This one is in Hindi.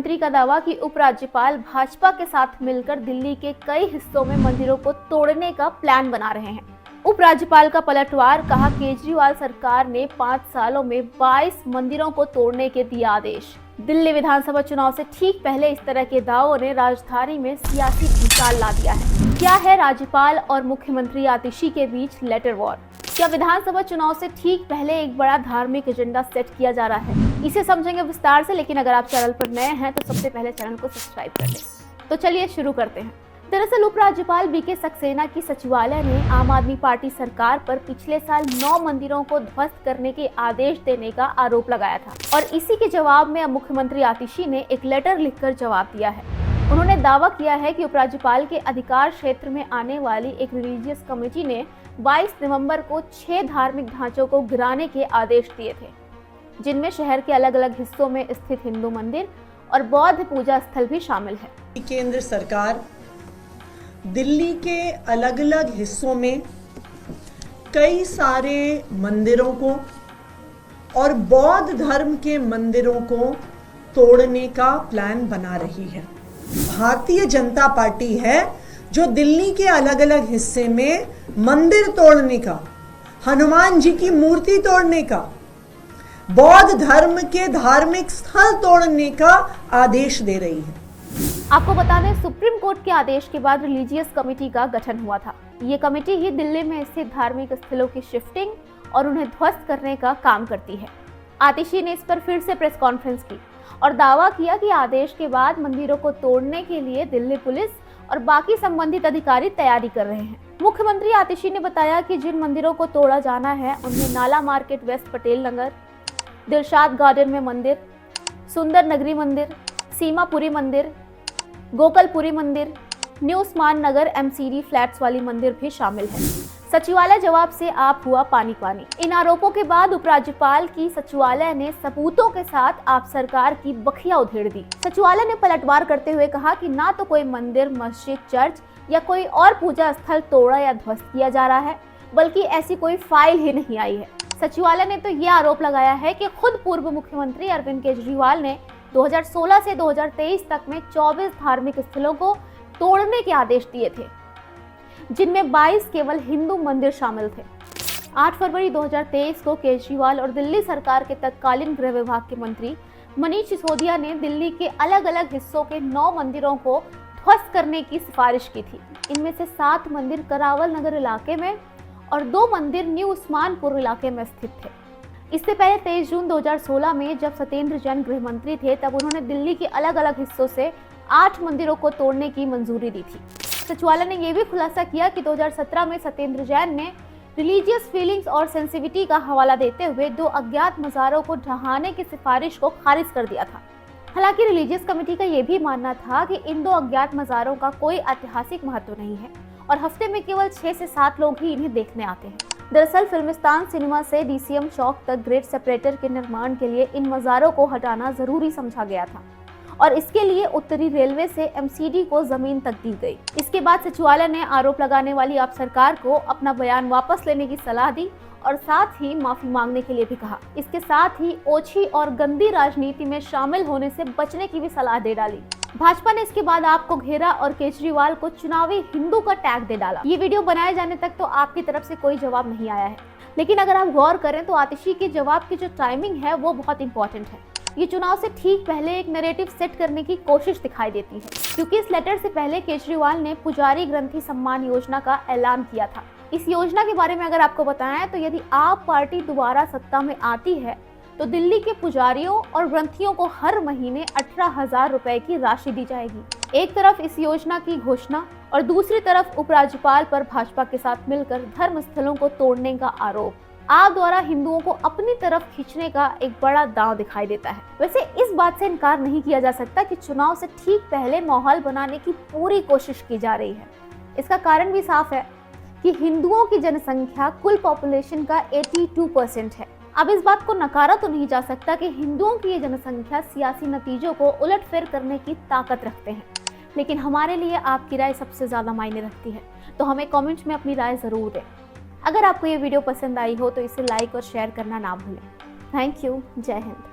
मुख्यमंत्री का दावा कि उपराज्यपाल भाजपा के साथ मिलकर दिल्ली के कई हिस्सों में मंदिरों को तोड़ने का प्लान बना रहे हैं। उपराज्यपाल का पलटवार, कहा केजरीवाल सरकार ने 5 सालों में 22 मंदिरों को तोड़ने के दिए आदेश। दिल्ली विधानसभा चुनाव से ठीक पहले इस तरह के दावों ने राजधानी में सियासी भूचाल ला दिया है। क्या है राज्यपाल और मुख्यमंत्री आतिशी के बीच लेटर वॉर? क्या विधानसभा चुनाव से ठीक पहले एक बड़ा धार्मिक एजेंडा सेट किया जा रहा है? इसे समझेंगे विस्तार से, लेकिन अगर आप चैनल पर नए हैं तो सबसे पहले चैनल को सब्सक्राइब कर लें। तो चलिए शुरू करते हैं। दरअसल उपराज्यपाल बीके सक्सेना की सचिवालय ने आम आदमी पार्टी सरकार पर पिछले साल 9 मंदिरों को ध्वस्त करने के आदेश देने का आरोप लगाया था और इसी के जवाब में अब मुख्यमंत्री आतिशी ने एक लेटर लिखकर जवाब दिया है। उन्होंने दावा किया है कि उपराज्यपाल के अधिकार क्षेत्र में आने वाली एक रिलीजियस कमेटी ने 22 नवंबर को 6 धार्मिक ढांचों को गिराने के आदेश दिए थे, जिनमें शहर के अलग अलग हिस्सों में स्थित हिंदू मंदिर और बौद्ध पूजा स्थल भी शामिल है। केंद्र सरकार दिल्ली के अलग अलग हिस्सों में कई सारे मंदिरों को और बौद्ध धर्म के मंदिरों को तोड़ने का प्लान बना रही है। भारतीय जनता पार्टी है जो दिल्ली के अलग अलग हिस्से में मंदिर तोड़ने का, हनुमान जी की मूर्ति तोड़ने का, बौद्ध धर्म के धार्मिक स्थल तोड़ने का आदेश दे रही है। आपको बता दें, सुप्रीम कोर्ट के आदेश के बाद रिलीजियस कमेटी का गठन हुआ था। ये कमेटी ही दिल्ली में स्थित धार्मिक स्थलों की शिफ्टिंग और उन्हें ध्वस्त करने का काम करती है। आतिशी ने इस पर फिर से प्रेस कॉन्फ्रेंस की और दावा किया कि आदेश के बाद मंदिरों को तोड़ने के लिए दिल्ली पुलिस और बाकी संबंधित अधिकारी तैयारी कर रहे हैं। मुख्यमंत्री आतिशी ने बताया कि जिन मंदिरों को तोड़ा जाना है उनमें नाला market waste Patel Nagar, Dilshad garden में मंदिर, सुंदर नगरी मंदिर, सीमापुरी मंदिर, गोकलपुरी मंदिर, न्यू उस्मान नगर MCD फ्लैट्स वाली मंदिर भी शामिल है। सचिवालय जवाब से आप हुआ पानी पानी। इन आरोपों के बाद उपराज्यपाल की सचिवालय ने सबूतों के साथ आप सरकार की बखिया उधेड़ दी। सचिवालय ने पलटवार करते हुए कहा कि ना तो कोई मंदिर, मस्जिद, चर्च या कोई और पूजा स्थल तोड़ा या ध्वस्त किया जा रहा है, बल्कि ऐसी कोई फाइल ही नहीं आई है। सचिवालय ने तो ये आरोप लगाया है कि खुद पूर्व मुख्यमंत्री अरविंद केजरीवाल ने 2016 से 2023 तक में 24 धार्मिक स्थलों को तोड़ने के आदेश दिए थे, जिनमें 22 केवल हिंदू मंदिर शामिल थे। 8 फरवरी 2023 को केजरीवाल और दिल्ली सरकार के तत्कालीन गृह विभाग के मंत्री मनीष सिसोदिया ने दिल्ली के अलग अलग हिस्सों के 9 मंदिरों को ध्वस्त करने की सिफारिश की थी। इनमें से 7 मंदिर करावल नगर इलाके में और 2 मंदिर न्यू उस्मानपुर इलाके में स्थित थे। इससे पहले 23 जून 2016 में जब सत्येंद्र जैन गृह मंत्री थे, तब उन्होंने दिल्ली के अलग अलग हिस्सों से 8 मंदिरों को तोड़ने की मंजूरी दी थी। सचिवालय ने यह भी खुलासा किया कि 2017 में सत्येंद्र जैन ने रिलीजियस फीलिंग्स और सेंसिटिविटी का हवाला देते हुए 2 अज्ञात मज़ारों को ढहाने की सिफारिश को खारिज कर दिया था। हालांकि रिलीजियस कमेटी का यह भी मानना था कि इन 2 अज्ञात मज़ारों का कोई ऐतिहासिक महत्व नहीं है और हफ्ते में केवल 6 से 7 लोग ही इन्हें देखने आते हैं। दरअसल फिल्मिस्तान सिनेमा से DCM चौक तक ग्रेट सेपरेटर के निर्माण के लिए इन मज़ारों को हटाना जरूरी समझा गया था और इसके लिए उत्तरी रेलवे से MCD को जमीन तक दी गई। इसके बाद सचिवालय ने आरोप लगाने वाली आप सरकार को अपना बयान वापस लेने की सलाह दी और साथ ही माफी मांगने के लिए भी कहा। इसके साथ ही ओछी और गंदी राजनीति में शामिल होने से बचने की भी सलाह दे डाली। भाजपा ने इसके बाद आपको घेरा और केजरीवाल को चुनावी हिंदू का टैग दे डाला। ये वीडियो बनाए जाने तक तो आपकी तरफ से कोई जवाब नहीं आया है, लेकिन अगर आप गौर करें तो आतिशी के जवाब की जो टाइमिंग है वो बहुत इंपॉर्टेंट है। ये चुनाव से ठीक पहले एक नैरेटिव सेट करने की कोशिश दिखाई देती है, क्योंकि इस लेटर से पहले केजरीवाल ने पुजारी ग्रंथी सम्मान योजना का ऐलान किया था। इस योजना के बारे में अगर आपको बताएं तो यदि आप पार्टी दोबारा सत्ता में आती है तो दिल्ली के पुजारियों और ग्रंथियों को हर महीने 18,000 रुपए की राशि दी जाएगी। एक तरफ इस योजना की घोषणा और दूसरी तरफ उपराज्यपाल पर भाजपा के साथ मिलकर धर्म स्थलों को तोड़ने का आरोप आप द्वारा हिंदुओं को अपनी तरफ खींचने का एक बड़ा दांव दिखाई देता है। वैसे इस बात से इनकार नहीं किया जा सकता कि चुनाव से ठीक पहले माहौल बनाने की पूरी कोशिश की जा रही है। इसका कारण भी साफ है कि हिंदुओं की जनसंख्या कुल पॉपुलेशन का 82% है। अब इस बात को नकारा तो नहीं जा सकता कि हिंदुओं की ये जनसंख्या सियासी नतीजों को उलटफेर करने की ताकत रखते हैं, लेकिन हमारे लिए आपकी राय सबसे ज्यादा मायने रखती है। तो हमें कमेंट में अपनी राय जरूर दें। अगर आपको ये वीडियो पसंद आई हो तो इसे लाइक और शेयर करना ना भूलें। Thank you. जय हिंद।